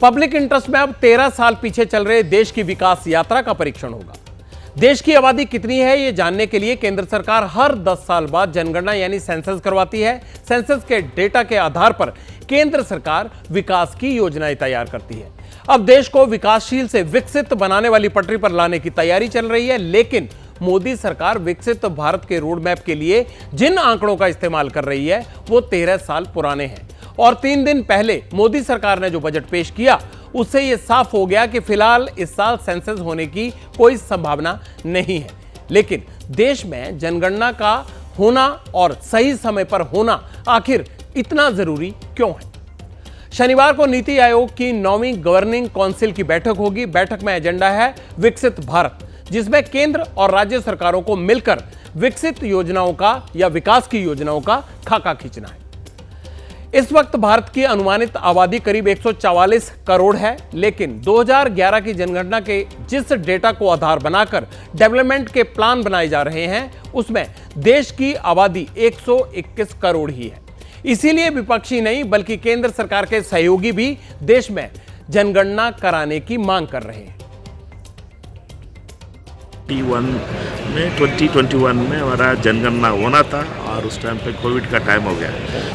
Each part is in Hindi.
पब्लिक इंटरेस्ट में अब 13 साल पीछे चल रहे देश की विकास यात्रा का परीक्षण होगा। देश की आबादी कितनी है ये जानने के लिए केंद्र सरकार हर 10 साल बाद जनगणना यानी सेंसस करवाती है। सेंसस के डेटा के आधार पर केंद्र सरकार विकास की योजनाएं तैयार करती है। अब देश को विकासशील से विकसित बनाने वाली पटरी पर लाने की तैयारी चल रही है, लेकिन मोदी सरकार विकसित भारत के रोड मैप के लिए जिन आंकड़ों का इस्तेमाल कर रही है वो 13 साल पुराने हैं। और 3 दिन पहले मोदी सरकार ने जो बजट पेश किया उससे यह साफ हो गया कि फिलहाल इस साल सेंसस होने की कोई संभावना नहीं है। लेकिन देश में जनगणना का होना और सही समय पर होना आखिर इतना जरूरी क्यों है? शनिवार को नीति आयोग की 9वीं गवर्निंग काउंसिल की बैठक होगी। बैठक में एजेंडा है विकसित भारत, जिसमें केंद्र और राज्य सरकारों को मिलकर विकसित योजनाओं का या विकास की योजनाओं का खाका खींचना है। इस वक्त भारत की अनुमानित आबादी करीब 144 करोड़ है, लेकिन 2011 की जनगणना के जिस डेटा को आधार बनाकर डेवलपमेंट के प्लान बनाए जा रहे हैं उसमें देश की आबादी 121 करोड़ ही है। इसीलिए विपक्षी नहीं बल्कि केंद्र सरकार के सहयोगी भी देश में जनगणना कराने की मांग कर रहे हैं। 2021 में हमारा जनगणना होना था और उस टाइम पे कोविड का टाइम हो गया।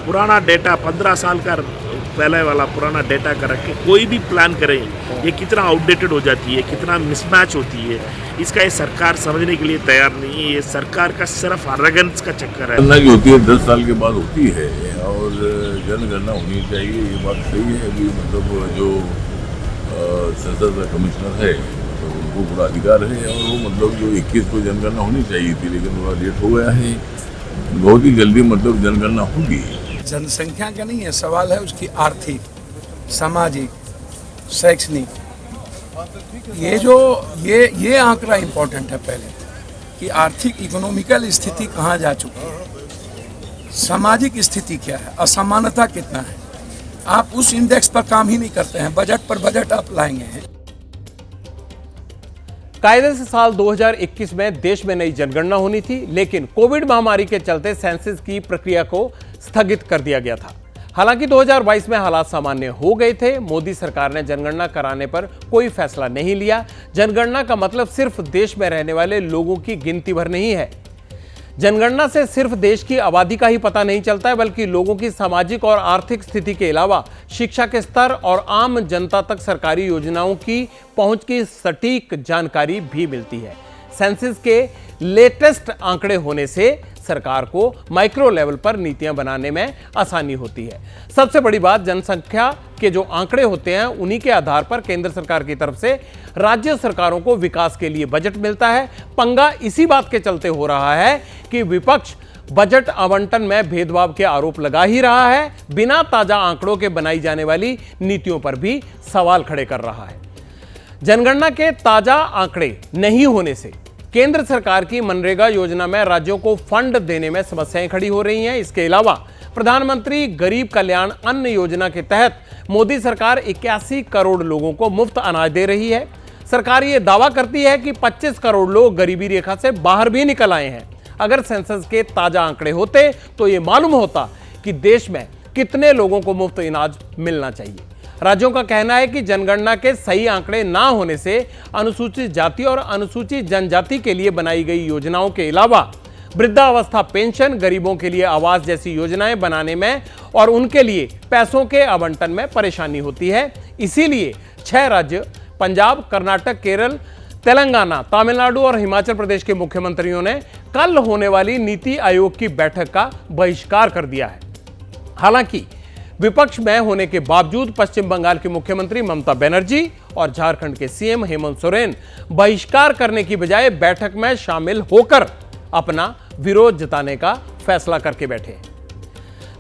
पुराना डेटा 15 साल का पहले वाला पुराना डेटा का रख के कोई भी प्लान करें ये कितना आउटडेटेड हो जाती है, कितना मिसमैच होती है, इसका ये सरकार समझने के लिए तैयार नहीं है। ये सरकार का सिर्फ अरेगेंस का चक्कर है। जनगणना जो होती है 10 साल के बाद होती है और जनगणना होनी चाहिए, ये बात सही है। अभी मतलब जो सेंसस कमिश्नर है तो उनको पूरा अधिकार है और वो मतलब जो 21 को जनगणना होनी चाहिए थी लेकिन थोड़ा लेट हो गया है। बहुत ही जल्दी मतलब जनगणना होगी। जनसंख्या का नहीं है सवाल, है उसकी आर्थिक, सामाजिक, शैक्षणिक। ये आंकड़ा इम्पोर्टेंट है पहले कि आर्थिक इकोनॉमिकल स्थिति कहाँ जा चुकी है, सामाजिक स्थिति क्या है, असमानता कितना है। आप उस इंडेक्स पर काम ही नहीं करते हैं, बजट पर बजट आप लाएंगे हैं। कायदे से साल 2021 में देश में नई जनगणना होनी थी, लेकिन कोविड महामारी के चलते सेंसस की प्रक्रिया को स्थगित कर दिया गया था। हालांकि 2022 में हालात सामान्य हो गए थे। मोदी सरकार ने जनगणना कराने पर कोई फैसला नहीं लिया। जनगणना का मतलब सिर्फ देश में रहने वाले लोगों की गिनती भर नहीं है। जनगणना से सिर्फ देश की आबादी का ही पता नहीं चलता है, बल्कि लोगों की सामाजिक और आर्थिक स्थिति के अलावा शिक्षा के स्तर और आम जनता तक सरकारी योजनाओं की पहुंच की सटीक जानकारी भी मिलती है। सेंसस के लेटेस्ट आंकड़े होने से सरकार को माइक्रो लेवल पर नीतियां बनाने में आसानी होती है। सबसे बड़ी बात, जनसंख्या के जो आंकड़े होते हैं उन्हीं के आधार पर केंद्र सरकार की तरफ से राज्य सरकारों को विकास के लिए बजट मिलता है। पंगा इसी बात के चलते हो रहा है कि विपक्ष बजट आवंटन में भेदभाव के आरोप लगा ही रहा है, बिना ताजा आंकड़ों के बनाई जाने वाली नीतियों पर भी सवाल खड़े कर रहा है। जनगणना के ताजा आंकड़े नहीं होने से केंद्र सरकार की मनरेगा योजना में राज्यों को फंड देने में समस्याएं खड़ी हो रही हैं। इसके अलावा प्रधानमंत्री गरीब कल्याण अन्न योजना के तहत मोदी सरकार 81 करोड़ लोगों को मुफ्त अनाज दे रही है। सरकार ये दावा करती है कि 25 करोड़ लोग गरीबी रेखा से बाहर भी निकल आए हैं। अगर सेंसस के ताजा आंकड़े होते तो ये मालूम होता कि देश में कितने लोगों को मुफ्त अनाज मिलना चाहिए। राज्यों का कहना है कि जनगणना के सही आंकड़े ना होने से अनुसूचित जाति और अनुसूचित जनजाति के लिए बनाई गई योजनाओं के अलावा वृद्धावस्था पेंशन, गरीबों के लिए आवास जैसी योजनाएं बनाने में और उनके लिए पैसों के आवंटन में परेशानी होती है। इसीलिए 6 राज्य पंजाब, कर्नाटक, केरल, तेलंगाना, तमिलनाडु और हिमाचल प्रदेश के मुख्यमंत्रियों ने कल होने वाली नीति आयोग की बैठक का बहिष्कार कर दिया है। हालांकि विपक्ष में होने के बावजूद पश्चिम बंगाल की मुख्यमंत्री ममता बनर्जी और झारखंड के सीएम हेमंत सोरेन बहिष्कार करने की बजाय बैठक में शामिल होकर अपना विरोध जताने का फैसला करके बैठे।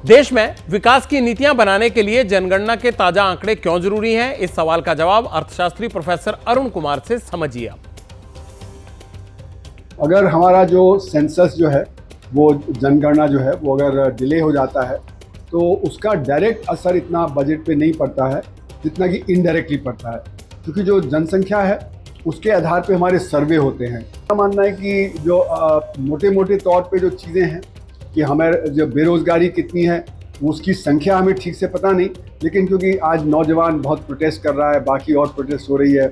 देश में विकास की नीतियां बनाने के लिए जनगणना के ताजा आंकड़े क्यों जरूरी हैं? इस सवाल का जवाब अर्थशास्त्री प्रोफेसर अरुण कुमार से समझिए आप। अगर हमारा जो सेंसस जो है वो जनगणना जो है वो अगर डिले हो जाता है तो उसका डायरेक्ट असर इतना बजट पे नहीं पड़ता है जितना कि इनडायरेक्टली पड़ता है, क्योंकि जो जनसंख्या है उसके आधार पे हमारे सर्वे होते हैं। मेरा मानना है कि जो मोटे मोटे तौर पे जो चीज़ें हैं कि हमारे जो बेरोज़गारी कितनी है, उसकी संख्या हमें ठीक से पता नहीं, लेकिन क्योंकि आज नौजवान बहुत प्रोटेस्ट कर रहा है, बाकी और प्रोटेस्ट हो रही है,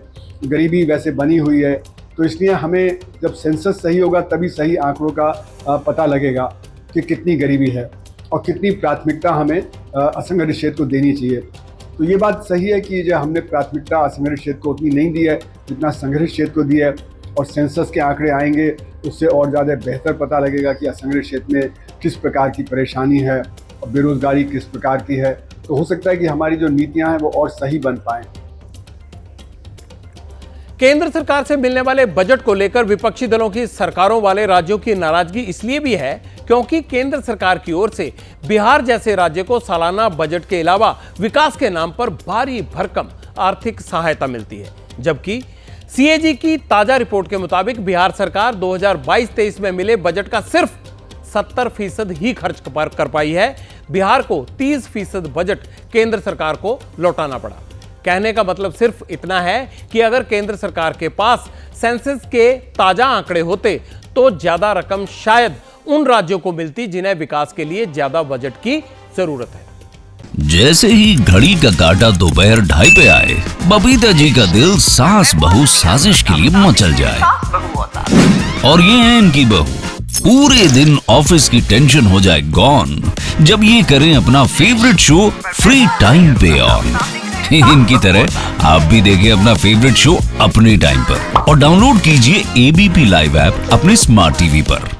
गरीबी वैसे बनी हुई है, तो इसलिए हमें जब सेंसस सही होगा तभी सही आंकड़ों का पता लगेगा कि कितनी गरीबी है और कितनी प्राथमिकता हमें असंगठित क्षेत्र को देनी चाहिए। तो ये बात सही है कि जो हमने प्राथमिकता असंगठित क्षेत्र को उतनी नहीं दी है जितना संगठित क्षेत्र को दी है, और सेंसस के आंकड़े आएंगे उससे और ज़्यादा बेहतर पता लगेगा कि असंगठित क्षेत्र में किस प्रकार की परेशानी है और बेरोजगारी किस प्रकार की है। तो हो सकता है कि हमारी जो नीतियां हैं वो और सही बन पाएं। केंद्र सरकार से मिलने वाले बजट को लेकर विपक्षी दलों की सरकारों वाले राज्यों की नाराजगी इसलिए भी है क्योंकि केंद्र सरकार की ओर से बिहार जैसे राज्य को सालाना बजट के अलावा विकास के नाम पर भारी भरकम आर्थिक सहायता मिलती है, जबकि सीएजी की ताजा रिपोर्ट के मुताबिक बिहार सरकार 2022-23 में मिले बजट का सिर्फ 70% ही खर्च कर पाई है। बिहार को 30% बजट केंद्र सरकार को लौटाना पड़ा। कहने का मतलब सिर्फ इतना है कि अगर केंद्र सरकार के पास सेंसस के ताजा आंकड़े होते तो ज्यादा रकम शायद उन राज्यों को मिलती जिन्हें विकास के लिए ज्यादा बजट की जरूरत है। जैसे ही घड़ी का काटा दोपहर 2:30 पे आए, बबीता जी का दिल सास बहू साजिश के लिए मचल जाए। और ये है इनकी बहू, पूरे दिन ऑफिस की टेंशन हो जाए गॉन जब ये करें अपना फेवरेट शो फ्री टाइम पे ऑन। इनकी तरह आप भी देखें अपना फेवरेट शो अपने टाइम पर और डाउनलोड कीजिए एबीपी लाइव ऐप अपने स्मार्ट टीवी पर।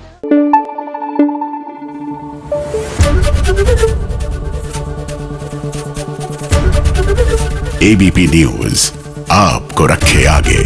एबीपी न्यूज आपको रखे आगे।